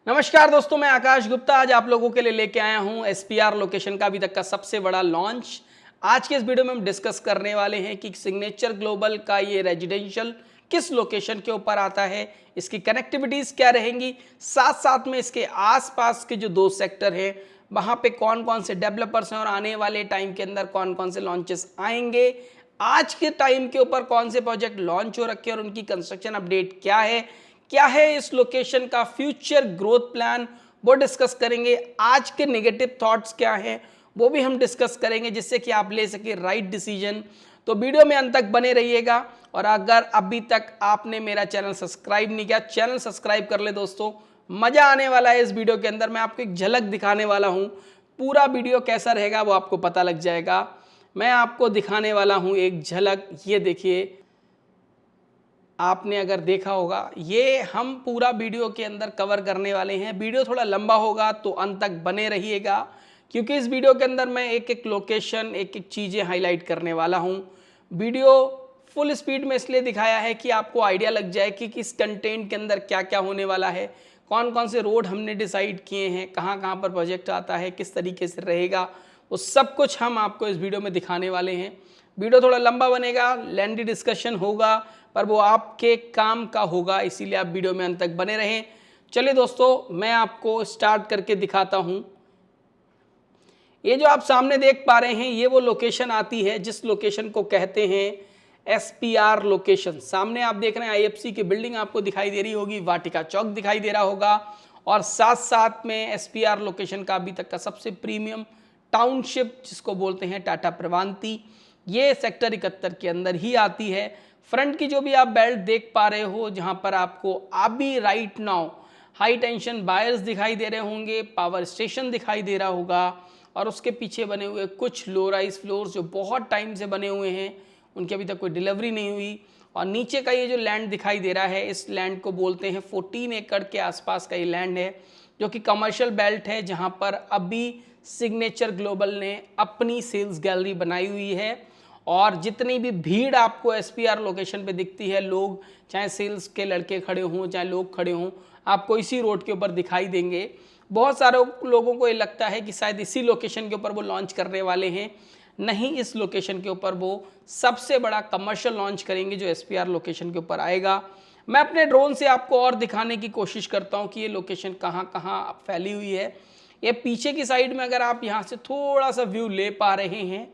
नमस्कार दोस्तों, मैं आकाश गुप्ता आज आप लोगों के लिए लेके आया हूं एसपीआर लोकेशन का अभी तक का सबसे बड़ा लॉन्च। आज के इस वीडियो में हम डिस्कस करने वाले हैं कि सिग्नेचर ग्लोबल का ये रेजिडेंशियल किस लोकेशन के ऊपर आता है, इसकी कनेक्टिविटीज़ क्या रहेंगी, साथ साथ में इसके आसपास के जो दो सेक्टर हैं वहाँ पे कौन कौन से डेवलपर्स हैं और आने वाले टाइम के अंदर कौन कौन से लॉन्चेस आएंगे, आज के टाइम के ऊपर कौन से प्रोजेक्ट लॉन्च हो रखे हैं और उनकी कंस्ट्रक्शन अपडेट क्या है इस लोकेशन का फ्यूचर ग्रोथ प्लान, वो डिस्कस करेंगे। आज के नेगेटिव थॉट्स क्या हैं वो भी हम डिस्कस करेंगे, जिससे कि आप ले सके राइट डिसीजन। तो वीडियो में अंत तक बने रहिएगा और अगर अभी तक आपने मेरा चैनल सब्सक्राइब नहीं किया, चैनल सब्सक्राइब कर ले दोस्तों। मज़ा आने वाला है इस वीडियो के अंदर, मैं आपको एक झलक दिखाने वाला हूँ। पूरा वीडियो कैसा रहेगा वो आपको पता लग जाएगा। मैं आपको दिखाने वाला हूँ एक झलक। ये देखिए, आपने अगर देखा होगा, ये हम पूरा वीडियो के अंदर कवर करने वाले हैं। वीडियो थोड़ा लंबा होगा तो अंत तक बने रहिएगा, क्योंकि इस वीडियो के अंदर मैं एक एक लोकेशन, एक एक चीज़ें हाईलाइट करने वाला हूँ। वीडियो फुल स्पीड में इसलिए दिखाया है कि आपको आइडिया लग जाए कि किस कंटेंट के अंदर क्या क्या होने वाला है, कौन कौन से रोड हमने डिसाइड किए हैं, कहाँ कहाँ पर प्रोजेक्ट आता है, किस तरीके से रहेगा, वो सब कुछ हम आपको इस वीडियो में दिखाने वाले हैं। वीडियो थोड़ा लंबा बनेगा, लेंथी डिस्कशन होगा, पर वो आपके काम का होगा, इसीलिए आप वीडियो में अंत तक बने रहें। चलिए दोस्तों, मैं आपको स्टार्ट करके दिखाता हूँ। ये जो आप सामने देख पा रहे हैं, ये वो लोकेशन आती है जिस लोकेशन को कहते हैं एसपीआर लोकेशन। सामने आप देख रहे हैं आईएफसी की बिल्डिंग आपको दिखाई दे रही होगी, वाटिका चौक दिखाई दे रहा होगा, और साथ साथ में एसपीआर लोकेशन का अभी तक का सबसे प्रीमियम टाउनशिप जिसको बोलते हैं टाटा प्रवांती, ये सेक्टर 71 के अंदर ही आती है। फ्रंट की जो भी आप बेल्ट देख पा रहे हो, जहां पर आपको अभी right now high tension wires दिखाई दे रहे होंगे, पावर स्टेशन दिखाई दे रहा होगा, और उसके पीछे बने हुए कुछ लो राइज फ्लोर्स जो बहुत टाइम से बने हुए हैं, उनकी अभी तक कोई डिलीवरी नहीं हुई। और नीचे का ये जो लैंड दिखाई दे रहा है, इस लैंड को बोलते हैं 14 एकड़ के आसपास का ये लैंड है, जो कि कमर्शियल बेल्ट है, जहां पर अभी सिग्नेचर ग्लोबल ने अपनी सेल्स गैलरी बनाई हुई है। और जितनी भी भीड़ आपको एसपीआर लोकेशन पे दिखती है, लोग चाहे सेल्स के लड़के खड़े हों चाहे लोग खड़े हों, आपको इसी रोड के ऊपर दिखाई देंगे। बहुत सारे लोगों को ये लगता है कि शायद इसी लोकेशन के ऊपर वो लॉन्च करने वाले हैं। नहीं, इस लोकेशन के ऊपर वो सबसे बड़ा कमर्शियल लॉन्च करेंगे जो एसपीआर लोकेशन के ऊपर आएगा। मैं अपने ड्रोन से आपको और दिखाने की कोशिश करता हूँ कि ये लोकेशन कहाँ कहाँ फैली हुई है। ये पीछे की साइड में अगर आप यहाँ से थोड़ा सा व्यू ले पा रहे हैं,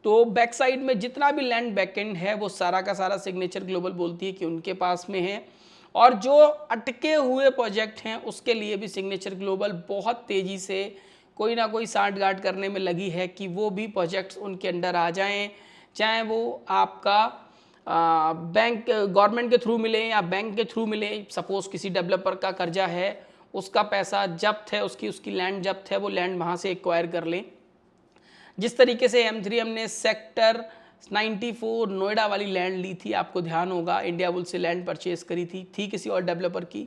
तो बैक साइड में जितना भी लैंड बैकएंड है वो सारा का सारा सिग्नेचर ग्लोबल बोलती है कि उनके पास में है। और जो अटके हुए प्रोजेक्ट हैं उसके लिए भी सिग्नेचर ग्लोबल बहुत तेज़ी से कोई ना कोई सांठगांठ करने में लगी है कि वो भी प्रोजेक्ट्स उनके अंडर आ जाएं, चाहे वो आपका बैंक गवर्नमेंट के थ्रू मिले या बैंक के थ्रू मिले। सपोज़ किसी डेवलपर का कर्जा है, उसका पैसा जब्त है, उसकी लैंड जब्त है, वो लैंड वहाँ से एक्वायर कर लें। जिस तरीके से M3 हमने सेक्टर 94 नोएडा वाली लैंड ली थी, आपको ध्यान होगा, इंडिया बुल से लैंड परचेज करी थी किसी और डेवलपर की।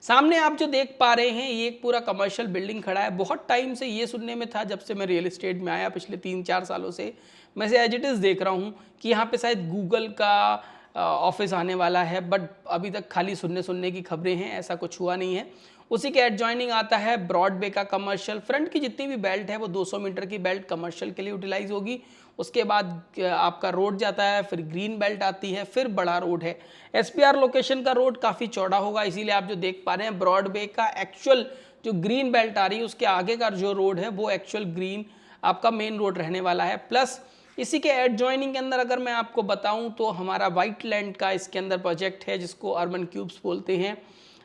सामने आप जो देख पा रहे हैं, ये एक पूरा कमर्शियल बिल्डिंग खड़ा है। बहुत टाइम से ये सुनने में था, जब से मैं रियल एस्टेट में आया पिछले 3-4 सालों से, मैं से एज इट इज़ देख रहा हूँ कि यहाँ पे शायद गूगल का ऑफिस आने वाला है, बट अभी तक खाली सुनने की खबरें हैं, ऐसा कुछ हुआ नहीं है। उसी के एडजॉइनिंग आता है ब्रॉडवे का कमर्शियल। फ्रंट की जितनी भी बेल्ट है वो 200 मीटर की बेल्ट कमर्शियल के लिए यूटिलाइज होगी। उसके बाद आपका रोड जाता है, फिर ग्रीन बेल्ट आती है, फिर बड़ा रोड है। एसपीआर लोकेशन का रोड काफ़ी चौड़ा होगा, इसीलिए आप जो देख पा रहे हैं ब्रॉडवे का एक्चुअल जो ग्रीन बेल्ट आ रही है उसके आगे का जो रोड है वो एक्चुअल ग्रीन आपका मेन रोड रहने वाला है। प्लस इसी के एडजॉइनिंग के अंदर अगर मैं आपको बताऊं तो हमारा वाइट लैंड का इसके अंदर प्रोजेक्ट है, जिसको अर्बन क्यूब्स बोलते हैं।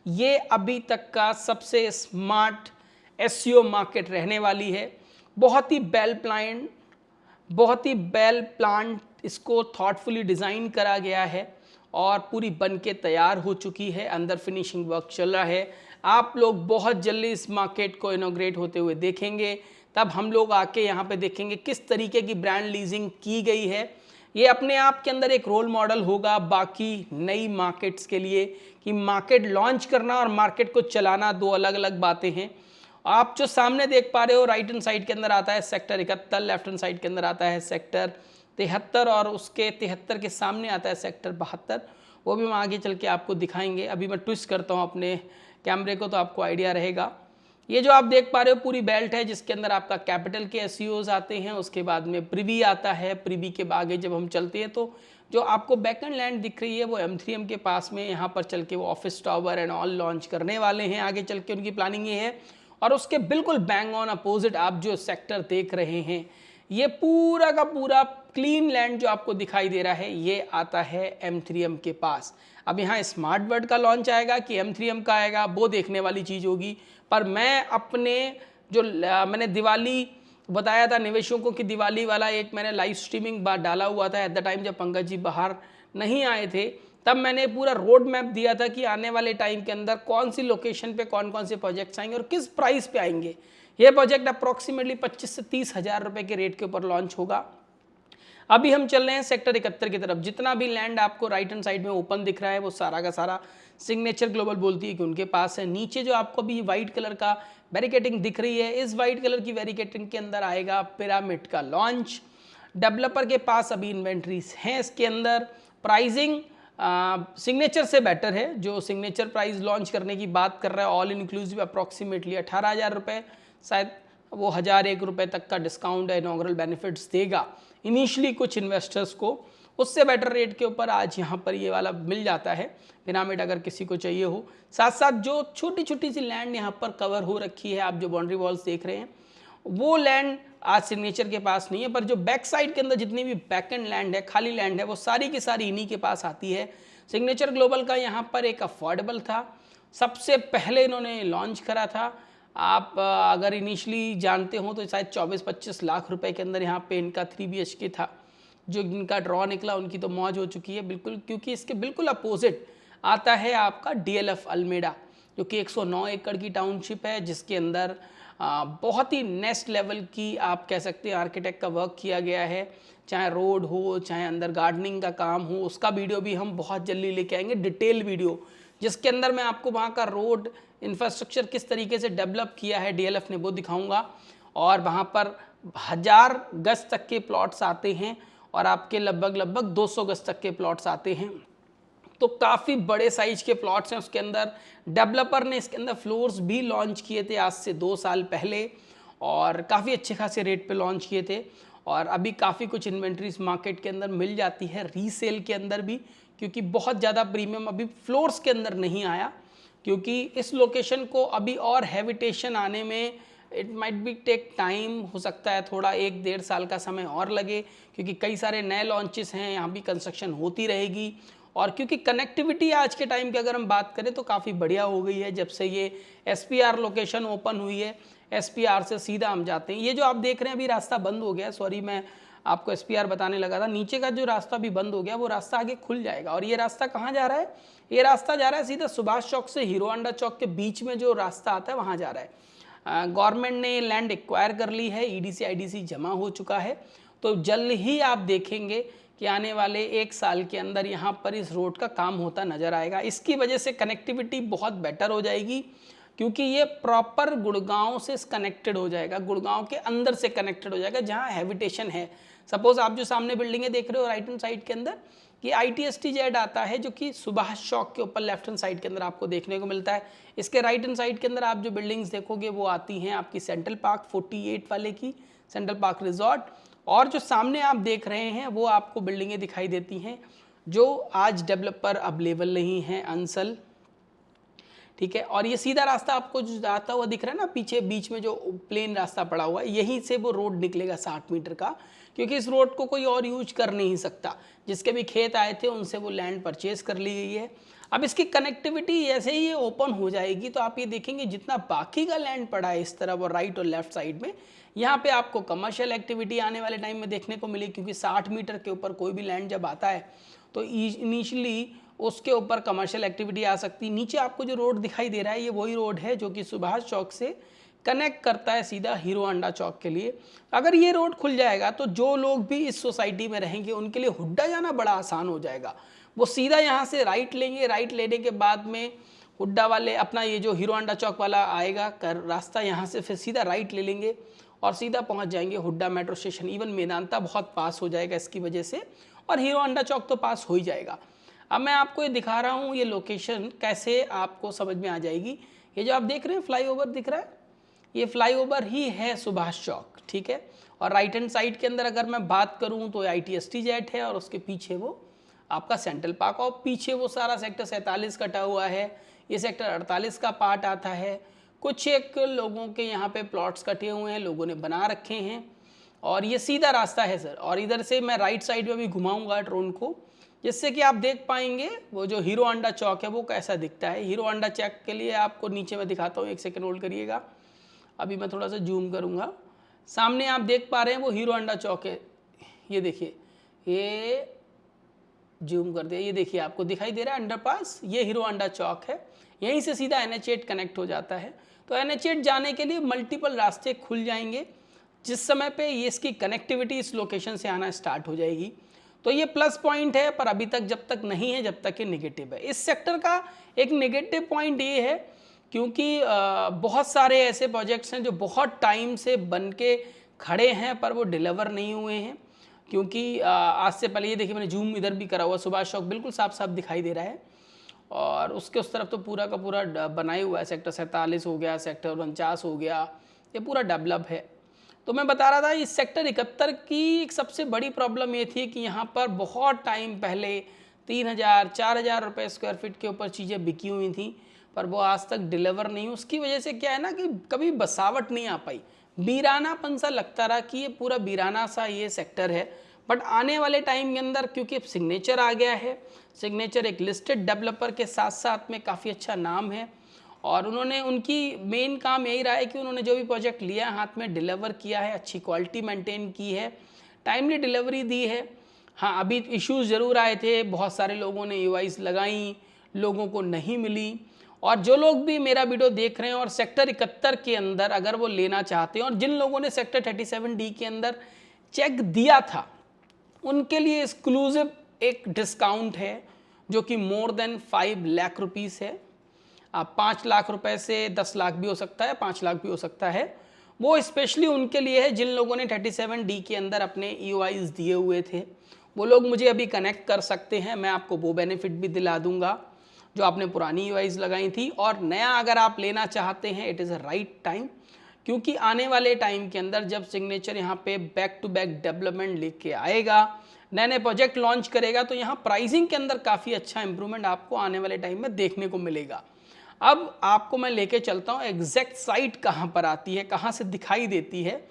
ये अभी तक का सबसे स्मार्ट एसईओ मार्केट रहने वाली है। बहुत ही वेल प्लान्ड इसको थॉटफुली डिज़ाइन करा गया है और पूरी बन के तैयार हो चुकी है। अंदर फिनिशिंग वर्क चल रहा है। आप लोग बहुत जल्दी इस मार्केट को इनॉग्रेट होते हुए देखेंगे, तब हम लोग आके यहाँ पे देखेंगे किस तरीके की ब्रांड लीजिंग की गई है। ये अपने आप के अंदर एक रोल मॉडल होगा बाकी नई मार्केट्स के लिए, कि मार्केट लॉन्च करना और मार्केट को चलाना दो अलग अलग बातें हैं। आप जो सामने देख पा रहे हो, राइट हैंड साइड के अंदर आता है सेक्टर 71, लेफ्ट हैंड साइड के अंदर आता है सेक्टर 73, और उसके 73 के सामने आता है सेक्टर 72। वो भी हम आगे चल के आपको दिखाएंगे। अभी मैं ट्विस्ट करता हूँ अपने कैमरे को तो आपको आइडिया रहेगा। ये जो आप देख पा रहे हो पूरी बेल्ट है जिसके अंदर आपका कैपिटल के एसईओज आते हैं, उसके बाद में प्रिवी आता है। प्रिवी के आगे जब हम चलते हैं तो जो आपको बैकएंड लैंड दिख रही है वो M3M के पास में, यहाँ पर चल के वो office tower and all launch करने वाले हैं आगे चल के, उनकी प्लानिंग ये है। और उसके बिल्कुल बैंग ऑन अपोजिट आप जो सेक्टर देख रहे हैं ये पूरा का पूरा क्लीन लैंड जो आपको दिखाई दे रहा है ये आता है M3M के पास। अब यहाँ स्मार्ट वर्ड का लॉन्च आएगा कि M3M का आएगा वो देखने वाली चीज़ होगी। पर मैं अपने जो मैंने दिवाली बताया था निवेशकों की दिवाली वाला एक मैंने लाइव स्ट्रीमिंग बार डाला हुआ था एट द टाइम जब पंकज जी बाहर नहीं आए थे, तब मैंने पूरा रोड मैप दिया था कि आने वाले टाइम के अंदर कौन सी लोकेशन पे कौन कौन से प्रोजेक्ट्स आएंगे और किस प्राइस पे आएंगे। ये प्रोजेक्ट अप्रॉक्सीमेटली 25 से 30 हज़ार रुपये के रेट के ऊपर लॉन्च होगा। अभी हम चल रहे हैं सेक्टर 71 की तरफ। जितना भी लैंड आपको राइट हैंड साइड में ओपन दिख रहा है वो सारा का सारा सिग्नेचर ग्लोबल बोलती है कि उनके पास है। नीचे जो आपको अभी वाइट कलर का बैरिकेटिंग दिख रही है, इस वाइट कलर की बैरिकेटिंग के अंदर आएगा पिरामिड का लॉन्च। डेवलपर के पास अभी इन्वेंट्रीज हैं इसके अंदर। प्राइसिंग सिग्नेचर से बेटर है। जो सिग्नेचर प्राइस लॉन्च करने की बात कर रहा है ऑल इंक्लूसिव अप्रॉक्सीमेटली 18,000 रुपये, शायद वो 1,001 रुपये तक का डिस्काउंट है, इनॉग्रल बेनिफिट्स देगा इनिशियली कुछ इन्वेस्टर्स को। उससे बेटर रेट के ऊपर आज यहाँ पर ये वाला मिल जाता है पिरामिड अगर किसी को चाहिए हो। साथ साथ जो छोटी छोटी सी लैंड यहाँ पर कवर हो रखी है, आप जो बाउंड्री वॉल्स देख रहे हैं वो लैंड आज सिग्नेचर के पास नहीं है, पर जो बैक साइड के अंदर जितनी भी बैक एंड लैंड है, खाली लैंड है, वो सारी की सारी इन्हीं के पास आती है। सिग्नेचर ग्लोबल का यहाँ पर एक अफोर्डेबल था, सबसे पहले इन्होंने लॉन्च करा था। आप अगर इनिशियली जानते हो तो शायद 24-25 लाख रुपए के अंदर यहाँ पे इनका 3 BHK था। जो इनका ड्रॉ निकला उनकी तो मौज हो चुकी है बिल्कुल, क्योंकि इसके बिल्कुल अपोजिट आता है आपका DLF अल्मेडा, जो कि 109 एकड़ की टाउनशिप है, जिसके अंदर बहुत ही नेक्स्ट लेवल की आप कह सकते हैं आर्किटेक्ट का वर्क किया गया है। चाहे रोड हो, चाहे अंदर गार्डनिंग का काम हो, उसका वीडियो भी हम बहुत जल्दी लेके आएंगे, डिटेल वीडियो, जिसके अंदर मैं आपको वहाँ का रोड इंफ्रास्ट्रक्चर किस तरीके से डेवलप किया है DLF ने वो दिखाऊंगा। और वहाँ पर 1000 गज तक के प्लॉट्स आते हैं और आपके लगभग 200 गज तक के प्लॉट्स आते हैं, तो काफ़ी बड़े साइज के प्लॉट्स हैं उसके अंदर। डेवलपर ने इसके अंदर फ्लोर्स भी लॉन्च किए थे आज से 2 साल पहले और काफ़ी अच्छे खासे रेट पे लॉन्च किए थे। और अभी काफ़ी कुछ इन्वेंट्रीज मार्केट के अंदर मिल जाती है रीसेल के अंदर भी, क्योंकि बहुत ज़्यादा प्रीमियम अभी फ्लोर्स के अंदर नहीं आया, क्योंकि इस लोकेशन को अभी और हैबिटेशन आने में it might be take time, हो सकता है थोड़ा 1-1.5 साल का समय और लगे, क्योंकि कई सारे नए लॉन्चेस हैं, यहाँ भी कंस्ट्रक्शन होती रहेगी। और क्योंकि कनेक्टिविटी आज के टाइम की अगर हम बात करें तो काफ़ी बढ़िया हो गई है जब से ये SPR लोकेशन ओपन हुई है। SPR से सीधा हम जाते हैं। ये जो आप देख रहे हैं अभी रास्ता बंद हो गया, सॉरी मैं आपको SPR बताने लगा था, नीचे का जो रास्ता भी बंद हो गया वो रास्ता आगे खुल जाएगा। और ये रास्ता कहाँ जा रहा है? ये रास्ता जा रहा है सीधा सुभाष चौक से हीरो होंडा चौक के बीच में जो रास्ता आता है वहाँ जा रहा है। गवर्नमेंट ने लैंड एक्वायर कर ली है, EDC IDC जमा हो चुका है, तो जल्द ही आप देखेंगे कि आने वाले 1 साल के अंदर यहाँ पर इस रोड का काम होता नज़र आएगा। इसकी वजह से कनेक्टिविटी बहुत बेटर हो जाएगी, क्योंकि ये प्रॉपर गुड़गांव से कनेक्टेड हो जाएगा, गुड़गांव के अंदर से कनेक्टेड हो जाएगा जहाँ हैबिटेशन है। सपोज़ आप जो सामने बिल्डिंगें देख रहे हो राइट हैंड साइड के अंदर, ये ITSTZ आता है, जो कि सुभाष चौक के ऊपर लेफ्ट हैंड साइड के अंदर आपको देखने को मिलता है। इसके राइट हैंड साइड के अंदर आप जो बिल्डिंग्स देखोगे वो आती हैं आपकी सेंट्रल पार्क 48 वाले की, सेंट्रल पार्क रिजॉर्ट। और जो सामने आप देख रहे हैं वो आपको बिल्डिंगें दिखाई देती हैं जो आज डेवलपर अवेलेबल नहीं हैं, अंसल, ठीक है। और ये सीधा रास्ता आपको जो जाता हुआ दिख रहा है ना पीछे बीच में जो प्लेन रास्ता पड़ा हुआ है, यहीं से वो रोड निकलेगा 60 मीटर का, क्योंकि इस रोड को कोई और यूज कर नहीं सकता। जिसके भी खेत आए थे उनसे वो लैंड परचेज कर ली गई है। अब इसकी कनेक्टिविटी जैसे ही ये ओपन हो जाएगी तो आप ये देखेंगे जितना बाकी का लैंड पड़ा है इस तरफ और राइट और लेफ्ट साइड में, यहाँ पे आपको कमर्शियल एक्टिविटी आने वाले टाइम में देखने को मिली, क्योंकि 60 मीटर के ऊपर कोई भी लैंड जब आता है तो इनिशियली उसके ऊपर कमर्शियल एक्टिविटी आ सकती है। नीचे आपको जो रोड दिखाई दे रहा है ये वही रोड है जो कि सुभाष चौक से कनेक्ट करता है सीधा हीरो होंडा चौक के लिए। अगर ये रोड खुल जाएगा तो जो लोग भी इस सोसाइटी में रहेंगे उनके लिए हुड्डा जाना बड़ा आसान हो जाएगा। वो सीधा यहाँ से राइट लेंगे, राइट लेने के बाद में हुड्डा वाले अपना ये जो हीरो होंडा चौक वाला आएगा कर रास्ता, यहाँ से फिर सीधा राइट ले लेंगे और सीधा पहुँच जाएंगे Hooda metro station. Even Medanta बहुत पास हो जाएगा इसकी वजह से, और हीरो होंडा चौक तो पास हो ही जाएगा। अब मैं आपको ये दिखा रहा हूँ, ये लोकेशन कैसे आपको समझ में आ जाएगी। ये जो आप देख रहे हैं फ्लाईओवर दिख रहा है, ये फ्लाईओवर ही है सुभाष चौक, ठीक है। और राइट हैंड साइड के अंदर अगर मैं बात करूँ तो ITST जेट है और उसके पीछे वो आपका सेंट्रल पार्क, और पीछे वो सारा सेक्टर 47 कटा हुआ है, ये सेक्टर 48 का पार्ट आता है। कुछ एक लोगों के यहाँ पे प्लॉट्स कटे हुए हैं, लोगों ने बना रखे हैं, और ये सीधा रास्ता है सर। और इधर से मैं राइट साइड में भी घुमाऊंगा ड्रोन को, जिससे कि आप देख पाएंगे वो जो हीरो होंडा चौक है वो कैसा दिखता है। हीरो होंडा चौक के लिए आपको नीचे में दिखाता हूँ, 1 सेकंड होल्ड करिएगा। अभी मैं थोड़ा सा जूम करूँगा, सामने आप देख पा रहे हैं वो हीरो होंडा चौक है। ये देखिए, ये जूम कर दिया, ये देखिए आपको दिखाई दे रहा है अंडरपास, ये हीरो होंडा चौक है। यहीं से सीधा NH8 कनेक्ट हो जाता है। तो NH8 जाने के लिए मल्टीपल रास्ते खुल जाएंगे, जिस समय पे ये इसकी कनेक्टिविटी इस लोकेशन से आना स्टार्ट हो जाएगी। तो ये प्लस पॉइंट है, पर अभी तक जब तक नहीं है जब तक ये नेगेटिव है। इस सेक्टर का एक नेगेटिव पॉइंट ये है क्योंकि बहुत सारे ऐसे प्रोजेक्ट्स हैं जो बहुत टाइम से बन के खड़े हैं पर वो डिलीवर नहीं हुए हैं। क्योंकि आज से पहले ये देखिए, मैंने जूम इधर भी करा हुआ, सुभाष चौक बिल्कुल साफ साफ दिखाई दे रहा है, और उसके उस तरफ तो पूरा का पूरा बनाया हुआ है। सेक्टर 47 हो गया, सेक्टर 49 हो गया, ये पूरा डेवलप है। तो मैं बता रहा था इस सेक्टर 71 की एक सबसे बड़ी प्रॉब्लम ये थी कि यहाँ पर बहुत टाइम पहले 3000-4000 रुपये स्क्वायर फीट के ऊपर चीज़ें बिकी हुई थी, पर वो आज तक डिलीवर नहीं। उसकी वजह से क्या है ना कि कभी बसावट नहीं आ पाई, वीरानापन सा लगता रहा कि ये पूरा वीराना सा ये सेक्टर है। बट आने वाले टाइम के अंदर क्योंकि अब सिग्नेचर आ गया है, सिग्नेचर एक लिस्टेड डेवलपर के साथ साथ में काफ़ी अच्छा नाम है, और उन्होंने उनकी मेन काम यही रहा है कि उन्होंने जो भी प्रोजेक्ट लिया हाथ में डिलीवर किया है, अच्छी क्वालिटी मेंटेन की है, टाइमली डिलीवरी दी है। हाँ, अभी इश्यूज ज़रूर आए थे, बहुत सारे लोगों ने EOIs लगाई, लोगों को नहीं मिली। और जो लोग भी मेरा वीडियो देख रहे हैं और सेक्टर 71 के अंदर अगर वो लेना चाहते हैं, और जिन लोगों ने सेक्टर 37D के अंदर चेक दिया था, उनके लिए एक्सक्लूसिव एक डिस्काउंट है जो कि मोर देन 5 लाख रुपीज़ है। आप 5 लाख रुपए से 10 लाख भी हो सकता है, 5 लाख भी हो सकता है। वो स्पेशली उनके लिए है जिन लोगों ने 37D के अंदर अपने EOIs दिए हुए थे। वो लोग मुझे अभी कनेक्ट कर सकते हैं, मैं आपको वो बेनिफिट भी दिला दूंगा जो आपने पुरानी EOIs लगाई थी। और नया अगर आप लेना चाहते हैं, it is a right time, क्योंकि आने वाले टाइम के अंदर जब सिग्नेचर यहाँ पे बैक टू बैक डेवलपमेंट लेके आएगा, नए नए प्रोजेक्ट लॉन्च करेगा, तो यहाँ प्राइसिंग के अंदर काफ़ी अच्छा इंप्रूवमेंट आपको आने वाले टाइम में देखने को मिलेगा। अब आपको मैं लेके चलता हूँ एग्जैक्ट साइट कहाँ पर आती है, कहाँ से दिखाई देती है,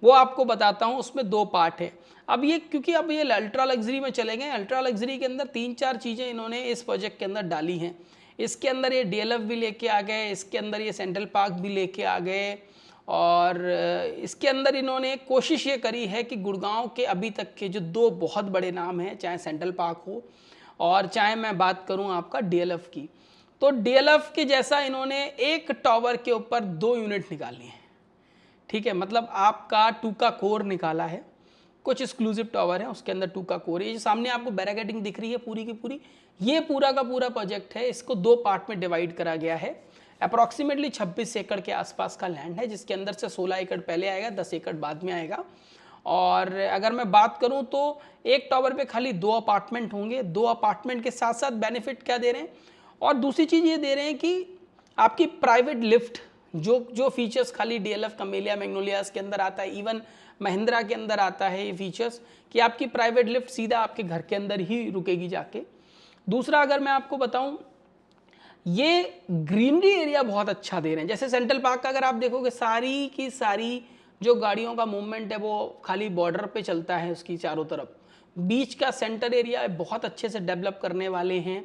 वो आपको बताता हूँ। उसमें 2 पार्ट है। अब ये क्योंकि अब ये अल्ट्रा लग्जरी में चले गए, अल्ट्रा लग्जरी के अंदर 3-4 चीज़ें इन्होंने इस प्रोजेक्ट के अंदर डाली हैं। इसके अंदर ये DLF भी लेके आ गए, इसके अंदर ये सेंट्रल पार्क भी लेके आ गए, और इसके अंदर इन्होंने कोशिश ये करी है कि गुड़गांव के अभी तक के जो 2 बहुत बड़े नाम हैं, चाहे सेंट्रल पार्क हो और चाहे मैं बात करूं आपका DLF की, तो DLF के जैसा इन्होंने एक टावर के ऊपर 2 यूनिट निकाली हैं। ठीक है, मतलब आपका 2 का कोर निकाला है, कुछ एक्सक्लूसिव टावर है उसके अंदर 2 का कोर है। ये सामने आपको बैरिकेडिंग दिख रही है पूरी की पूरी, ये पूरा का पूरा प्रोजेक्ट है। इसको 2 पार्ट में डिवाइड करा गया है। अप्रॉक्सीमेटली 26 एकड़ के आसपास का लैंड है, जिसके अंदर से 16 एकड़ पहले आएगा, 10 एकड़ बाद में आएगा। और अगर मैं बात करूं तो एक टावर पे खाली 2 अपार्टमेंट होंगे। 2 अपार्टमेंट के साथ साथ बेनिफिट क्या दे रहे हैं, और दूसरी चीज़ ये दे रहे हैं कि आपकी प्राइवेट लिफ्ट, जो फीचर्स खाली DLF कैमेलिया मैग्नोलियास के अंदर आता है, इवन महिंद्रा के अंदर आता है ये फीचर्स, कि आपकी प्राइवेट लिफ्ट सीधा आपके घर के अंदर ही रुकेगी जाके। दूसरा अगर मैं आपको बताऊं, ये ग्रीनरी एरिया बहुत अच्छा दे रहे हैं। जैसे सेंट्रल पार्क का अगर आप देखोगे, सारी की सारी जो गाड़ियों का मूवमेंट है वो खाली बॉर्डर पे चलता है उसकी चारों तरफ। बीच का सेंटर एरिया बहुत अच्छे से डेवलप करने वाले हैं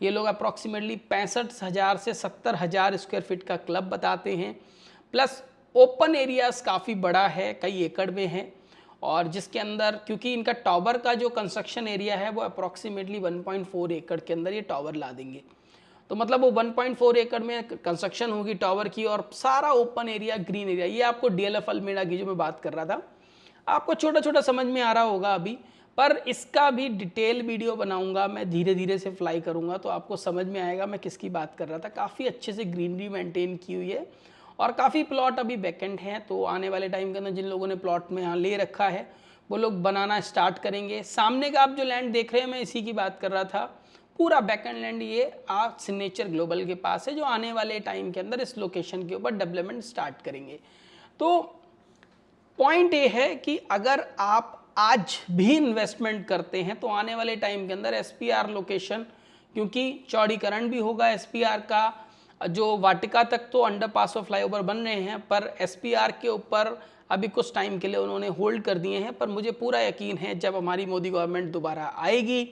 ये लोग। अप्रॉक्सीमेटली 65,000 से 70,000 स्क्वायर फीट का क्लब बताते हैं। प्लस ओपन एरियाज काफ़ी बड़ा है, कई एकड़ में है, और जिसके अंदर क्योंकि इनका टावर का जो कंस्ट्रक्शन एरिया है वो अप्रॉक्सीमेटली 1.4 एकड़ के अंदर ये टावर ला देंगे। तो मतलब वो 1.4 एकड़ में कंस्ट्रक्शन होगी टावर की, और सारा ओपन एरिया, ग्रीन एरिया। ये आपको DLF अल्मेडा की जो मैं बात कर रहा था, आपको छोटा छोटा समझ में आ रहा होगा अभी, पर इसका भी डिटेल वीडियो बनाऊंगा मैं, धीरे धीरे से फ्लाई करूंगा तो आपको समझ में आएगा मैं किसकी बात कर रहा था। काफ़ी अच्छे से ग्रीनरी मेंटेन की हुई है, और काफ़ी प्लॉट अभी वैकेंट हैं। तो आने वाले टाइम के अंदर जिन लोगों ने प्लॉट में यहाँ ले रखा है वो लोग बनाना स्टार्ट करेंगे। सामने का आप जो लैंड देख रहे हैं, मैं इसी की बात कर रहा था। पूरा बैकएंड लैंड ये आप सिग्नेचर ग्लोबल के पास है, जो आने वाले टाइम के अंदर इस लोकेशन के ऊपर डेवलपमेंट स्टार्ट करेंगे। तो पॉइंट ये है कि अगर आप आज भी इन्वेस्टमेंट करते हैं तो आने वाले टाइम के अंदर एसपीआर लोकेशन, क्योंकि चौड़ीकरण भी होगा एसपीआर का, जो वाटिका तक तो अंडरपास और फ्लाईओवर बन रहे हैं, पर एसपीआर के ऊपर अभी कुछ टाइम के लिए उन्होंने होल्ड कर दिए हैं। पर मुझे पूरा यकीन है जब हमारी मोदी गवर्नमेंट दोबारा आएगी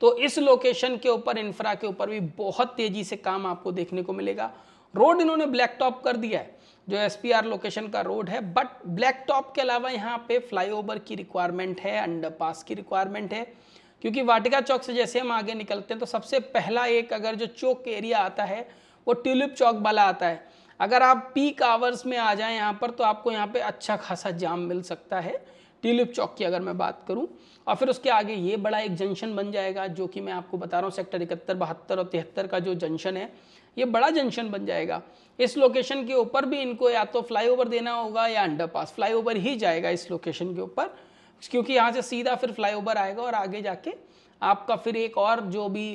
तो इस लोकेशन के ऊपर, इंफ्रा के ऊपर भी बहुत तेजी से काम आपको देखने को मिलेगा। रोड इन्होंने ब्लैक टॉप कर दिया है, जो एसपीआर लोकेशन का रोड है, बट ब्लैक टॉप के अलावा यहाँ पे फ्लाईओवर की रिक्वायरमेंट है, अंडरपास की रिक्वायरमेंट है, क्योंकि वाटिका चौक से जैसे हम आगे निकलते हैं तो सबसे पहला एक अगर जो चौक एरिया आता है वो ट्यूलिप चौक वाला आता है। अगर आप पीक आवर्स में आ जाएं यहाँ पर तो आपको यहाँ पे अच्छा खासा जाम मिल सकता है, ट्यूलिप चौक की अगर मैं बात करूँ। और फिर उसके आगे ये बड़ा एक जंक्शन बन जाएगा, जो कि मैं आपको बता रहा हूँ सेक्टर 71, 72 और 73 का जो जंक्शन है, ये बड़ा जंक्शन बन जाएगा। इस लोकेशन के ऊपर भी इनको या तो फ्लाईओवर देना होगा या अंडरपास, फ्लाईओवर ही जाएगा इस लोकेशन के ऊपर, क्योंकि यहाँ से सीधा फिर फ्लाईओवर आएगा और आगे जाके आपका फिर एक और जो भी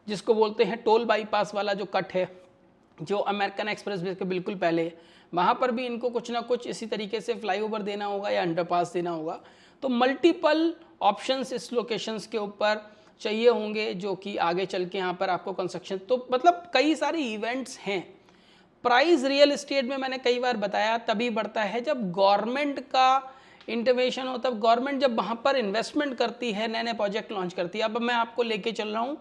जिसको बोलते हैं टोल बाईपास वाला जो कट है, जो अमेरिकन एक्सप्रेस वे के बिल्कुल पहले है, वहाँ पर भी इनको कुछ ना कुछ इसी तरीके से फ्लाईओवर देना होगा या अंडरपास देना होगा। तो मल्टीपल ऑप्शंस इस लोकेशंस के ऊपर चाहिए होंगे, जो कि आगे चल के यहाँ पर आपको कंस्ट्रक्शन, तो मतलब कई सारे इवेंट्स हैं। प्राइस रियल एस्टेट में मैंने कई बार बताया तभी बढ़ता है जब गवर्नमेंट का इंटरवेंशन हो, तब गवर्नमेंट जब वहाँ पर इन्वेस्टमेंट करती है, नए नए प्रोजेक्ट लॉन्च करती है। अब मैं आपको लेके चल रहा हूँ,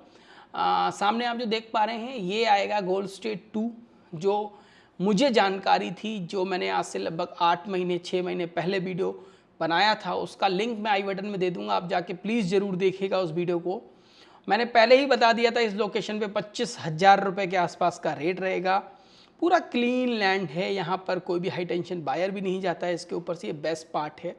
सामने आप जो देख पा रहे हैं ये आएगा गोल्ड स्टेट 2, जो मुझे जानकारी थी, जो मैंने आज से लगभग 8 महीने 6 महीने पहले वीडियो बनाया था, उसका लिंक मैं आई बटन में दे दूंगा, आप जाके प्लीज़ ज़रूर देखिएगा उस वीडियो को। मैंने पहले ही बता दिया था इस लोकेशन पे 25,000 रुपये के आसपास का रेट रहेगा। पूरा क्लीन लैंड है, यहाँ पर कोई भी हाई टेंशन बायर भी नहीं जाता है इसके ऊपर से, ये बेस्ट पार्ट है।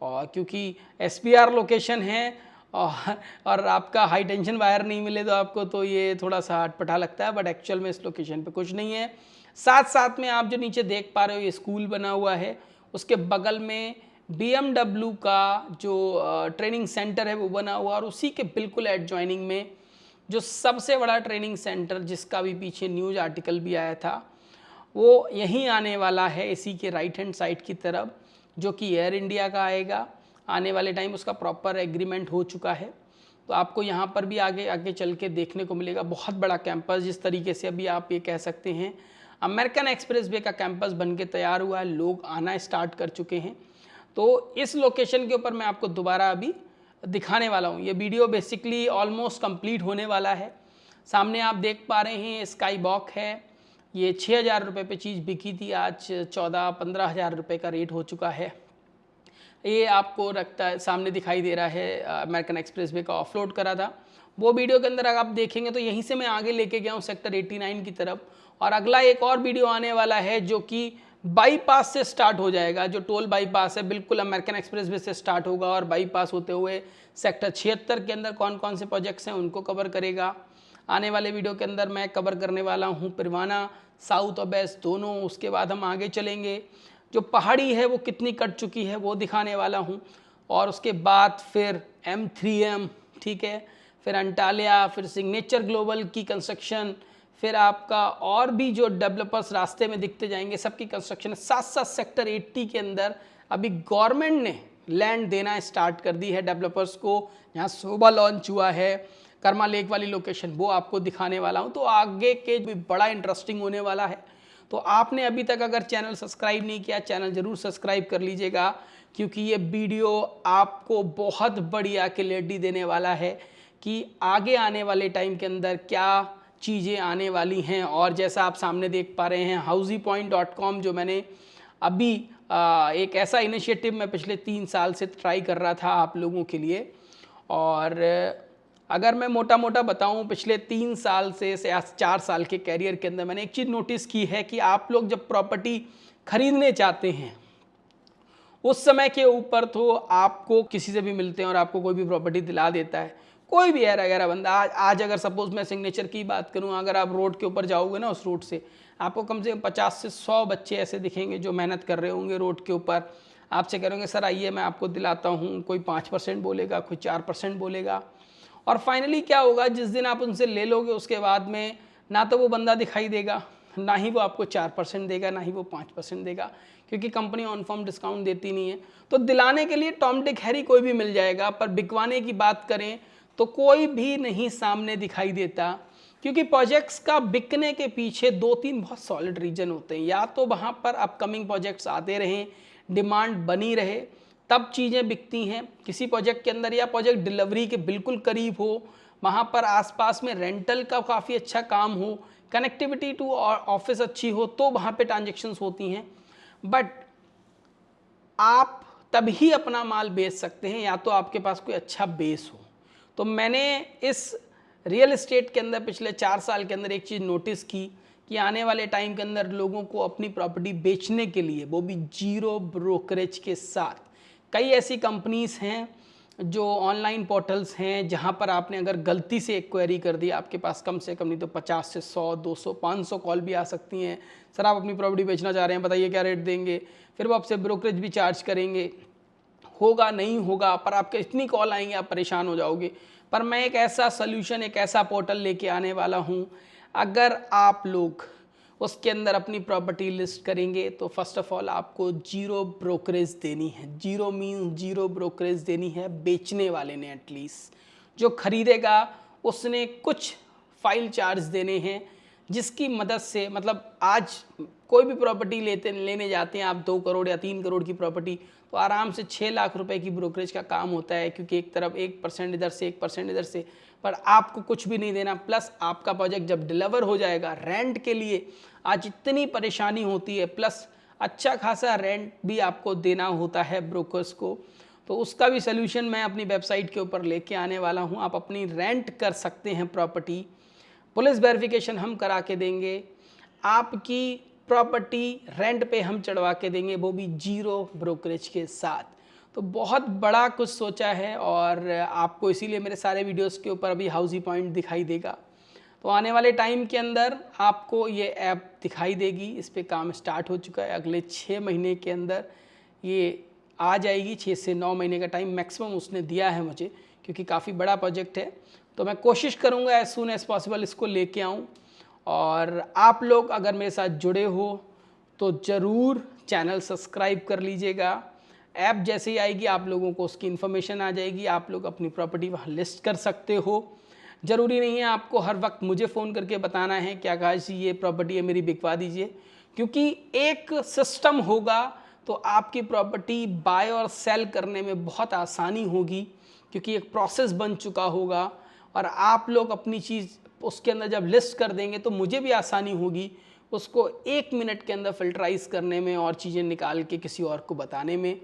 और क्योंकि एसपीआर लोकेशन है और आपका हाई टेंशन वायर नहीं मिले तो आपको तो ये थोड़ा सा अटपटा लगता है, बट एक्चुअल में इस लोकेशन पे कुछ नहीं है। साथ साथ में आप जो नीचे देख पा रहे हो ये स्कूल बना हुआ है, उसके बगल में BMW का जो ट्रेनिंग सेंटर है वो बना हुआ, और उसी के बिल्कुल एडजॉइनिंग में जो सबसे बड़ा ट्रेनिंग सेंटर, जिसका भी पीछे न्यूज़ आर्टिकल भी आया था, वो यहीं आने वाला है, इसी के राइट हैंड साइड की तरफ, जो कि एयर इंडिया का आएगा आने वाले टाइम। उसका प्रॉपर एग्रीमेंट हो चुका है, तो आपको यहाँ पर भी आगे आगे चल के देखने को मिलेगा बहुत बड़ा कैंपस। जिस तरीके से अभी आप ये कह सकते हैं अमेरिकन एक्सप्रेस वे का कैंपस बन के तैयार हुआ है, लोग आना स्टार्ट कर चुके हैं। तो इस लोकेशन के ऊपर मैं आपको दोबारा अभी दिखाने वाला हूँ। ये वीडियो बेसिकली ऑलमोस्ट कंप्लीट होने वाला है। सामने आप देख पा रहे हैं स्काई वॉक है, ये 6,000 रुपये पे चीज़ बिकी थी, आज 14-15,000 रुपये का रेट हो चुका है। ये आपको रखता है सामने दिखाई दे रहा है, अमेरिकन एक्सप्रेस वे का ऑफलोड करा था, वो वीडियो के अंदर अगर आप देखेंगे तो यहीं से मैं आगे लेके गया हूँ सेक्टर 89 की तरफ। और अगला एक और वीडियो आने वाला है जो कि बाईपास से स्टार्ट हो जाएगा, जो टोल बाईपास है बिल्कुल अमेरिकन एक्सप्रेस वे से स्टार्ट होगा और बाईपास होते हुए सेक्टर 76 के अंदर कौन कौन से प्रोजेक्ट्स हैं उनको कवर करेगा। आने वाले वीडियो के अंदर मैं कवर करने वाला हूँ पिरवाना, साउथ और वेस्ट दोनों। उसके बाद हम आगे चलेंगे, जो पहाड़ी है वो कितनी कट चुकी है वो दिखाने वाला हूँ। और उसके बाद फिर M3M, ठीक है, फिर अंटालिया, फिर सिग्नेचर ग्लोबल की कंस्ट्रक्शन, फिर आपका और भी जो डेवलपर्स रास्ते में दिखते जाएंगे सबकी कंस्ट्रक्शन। साथ साथ सेक्टर 80 के अंदर अभी गवर्नमेंट ने लैंड देना स्टार्ट कर दी है डेवलपर्स को, यहाँ शोभा लॉन्च हुआ है, कर्मा लेक वाली लोकेशन, वो आपको दिखाने वाला हूँ। तो आगे के भी बड़ा इंटरेस्टिंग होने वाला है। तो आपने अभी तक अगर चैनल सब्सक्राइब नहीं किया, चैनल ज़रूर सब्सक्राइब कर लीजिएगा, क्योंकि ये वीडियो आपको बहुत बढ़िया क्लैरिटी देने वाला है कि आगे आने वाले टाइम के अंदर क्या चीज़ें आने वाली हैं। और जैसा आप सामने देख पा रहे हैं houseypoint.com, जो मैंने अभी एक ऐसा इनिशिएटिव मैं पिछले 3 साल से ट्राई कर रहा था आप लोगों के लिए। और अगर मैं मोटा मोटा बताऊं, पिछले 3 साल से 4 साल के कैरियर के अंदर मैंने एक चीज़ नोटिस की है कि आप लोग जब प्रॉपर्टी खरीदने चाहते हैं उस समय के ऊपर तो आपको किसी से भी मिलते हैं और आपको कोई भी प्रॉपर्टी दिला देता है, कोई भी है वगैरह बंदा। आज अगर सपोज मैं सिग्नेचर की बात करूं, अगर आप रोड के ऊपर जाओगे ना, उस रोड से आपको कम से कम 50 से 100 बच्चे ऐसे दिखेंगे जो मेहनत कर रहे होंगे रोड के ऊपर, आपसे कहेंगे सर आइए मैं आपको दिलाता हूं। कोई 5% बोलेगा, कोई 4% बोलेगा। और फाइनली क्या होगा, जिस दिन आप उनसे ले लोगे उसके बाद में ना तो वो बंदा दिखाई देगा, ना ही वो आपको 4% देगा, ना ही वो 5% देगा, क्योंकि कंपनी ऑन फॉर्म डिस्काउंट देती नहीं है। तो दिलाने के लिए टॉम डिक हैरी कोई भी मिल जाएगा, पर बिकवाने की बात करें तो कोई भी नहीं सामने दिखाई देता, क्योंकि प्रोजेक्ट्स का बिकने के पीछे 2-3 बहुत सॉलिड रीजन होते हैं। या तो वहाँ पर अपकमिंग प्रोजेक्ट्स आते रहें, डिमांड बनी रहे, तब चीज़ें बिकती हैं किसी प्रोजेक्ट के अंदर, या प्रोजेक्ट डिलीवरी के बिल्कुल करीब हो, वहाँ पर आसपास में रेंटल का काफ़ी अच्छा काम हो, कनेक्टिविटी टू ऑफिस अच्छी हो, तो वहाँ पे ट्रांजेक्शन्स होती हैं। बट आप तभी अपना माल बेच सकते हैं या तो आपके पास कोई अच्छा बेस हो। तो मैंने इस रियल एस्टेट के अंदर पिछले 4 साल के अंदर एक चीज़ नोटिस की कि आने वाले टाइम के अंदर लोगों को अपनी प्रॉपर्टी बेचने के लिए, वो भी जीरो ब्रोकरेज के साथ, कई ऐसी कंपनीज हैं जो ऑनलाइन पोर्टल्स हैं जहां पर आपने अगर गलती से एक क्वेरी कर दी, आपके पास कम से कम नहीं तो 50 से 100, 200, 500 कॉल भी आ सकती हैं। सर आप अपनी प्रॉपर्टी बेचना चाह रहे हैं, बताइए क्या रेट देंगे, फिर वो आपसे ब्रोकरेज भी चार्ज करेंगे, होगा नहीं होगा, पर आपके इतनी कॉल आएंगे आप परेशान हो जाओगे। पर मैं एक ऐसा सोल्यूशन, एक ऐसा पोर्टल लेके आने वाला हूँ, अगर आप लोग उसके अंदर अपनी प्रॉपर्टी लिस्ट करेंगे तो फर्स्ट ऑफ ऑल आपको जीरो ब्रोकरेज देनी है। जीरो मीन जीरो ब्रोकरेज देनी है बेचने वाले ने, एटलीस्ट जो खरीदेगा उसने कुछ फाइल चार्ज देने हैं, जिसकी मदद से, मतलब आज कोई भी प्रॉपर्टी लेने जाते हैं आप 2 करोड़ या 3 करोड़ की प्रॉपर्टी, तो आराम से 6 लाख रुपए की ब्रोकरेज का काम होता है, क्योंकि एक तरफ 1% इधर से 1% इधर से, पर आपको कुछ भी नहीं देना। प्लस आपका प्रोजेक्ट जब डिलीवर हो जाएगा, रेंट के लिए आज इतनी परेशानी होती है, प्लस अच्छा खासा रेंट भी आपको देना होता है ब्रोकर्स को, तो उसका भी सोल्यूशन मैं अपनी वेबसाइट के ऊपर लेके आने वाला हूँ। आप अपनी रेंट कर सकते हैं प्रॉपर्टी, पुलिस वेरिफिकेशन हम करा के देंगे, आपकी प्रॉपर्टी रेंट पे हम चढ़वा के देंगे, वो भी जीरो ब्रोकरेज के साथ। तो बहुत बड़ा कुछ सोचा है, और आपको इसीलिए मेरे सारे वीडियोस के ऊपर अभी हाउसी पॉइंट दिखाई देगा। तो आने वाले टाइम के अंदर आपको ये ऐप दिखाई देगी, इस पे काम स्टार्ट हो चुका है, अगले 6 महीने के अंदर ये आ जाएगी। 6 से 9 महीने का टाइम मैक्सिमम उसने दिया है मुझे, क्योंकि काफ़ी बड़ा प्रोजेक्ट है। तो मैं कोशिश करूँगा एज सून एज़ पॉसिबल इसको लेके आऊँ, और आप लोग अगर मेरे साथ जुड़े हो तो ज़रूर चैनल सब्सक्राइब कर लीजिएगा। ऐप जैसे ही आएगी आप लोगों को उसकी इन्फॉर्मेशन आ जाएगी, आप लोग अपनी प्रॉपर्टी वहाँ लिस्ट कर सकते हो। ज़रूरी नहीं है आपको हर वक्त मुझे फ़ोन करके बताना है कि आकाश जी ये प्रॉपर्टी है मेरी, बिकवा दीजिए, क्योंकि एक सिस्टम होगा तो आपकी प्रॉपर्टी बाय और सेल करने में बहुत आसानी होगी, क्योंकि एक प्रोसेस बन चुका होगा, और आप लोग अपनी चीज़ उसके अंदर जब लिस्ट कर देंगे तो मुझे भी आसानी होगी उसको 1 मिनट के अंदर फिल्टराइज करने में और चीज़ें निकाल के किसी और को बताने में।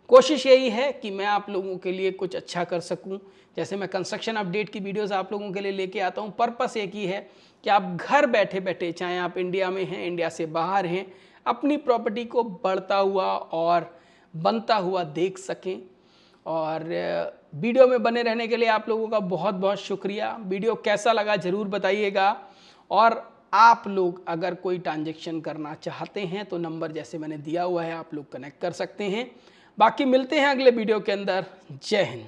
कोशिश यही है कि मैं आप लोगों के लिए कुछ अच्छा कर सकूं। जैसे मैं कंस्ट्रक्शन अपडेट की वीडियोस आप लोगों के लिए लेके आता हूं, पर्पस एक ही है कि आप घर बैठे बैठे, चाहे आप इंडिया में हैं, इंडिया से बाहर हैं, अपनी प्रॉपर्टी को बढ़ता हुआ और बनता हुआ देख सकें। और वीडियो में बने रहने के लिए आप लोगों का बहुत बहुत शुक्रिया। वीडियो कैसा लगा ज़रूर बताइएगा, और आप लोग अगर कोई ट्रांजैक्शन करना चाहते हैं तो नंबर जैसे मैंने दिया हुआ है आप लोग कनेक्ट कर सकते हैं। बाकी मिलते हैं अगले वीडियो के अंदर। जय हिंद।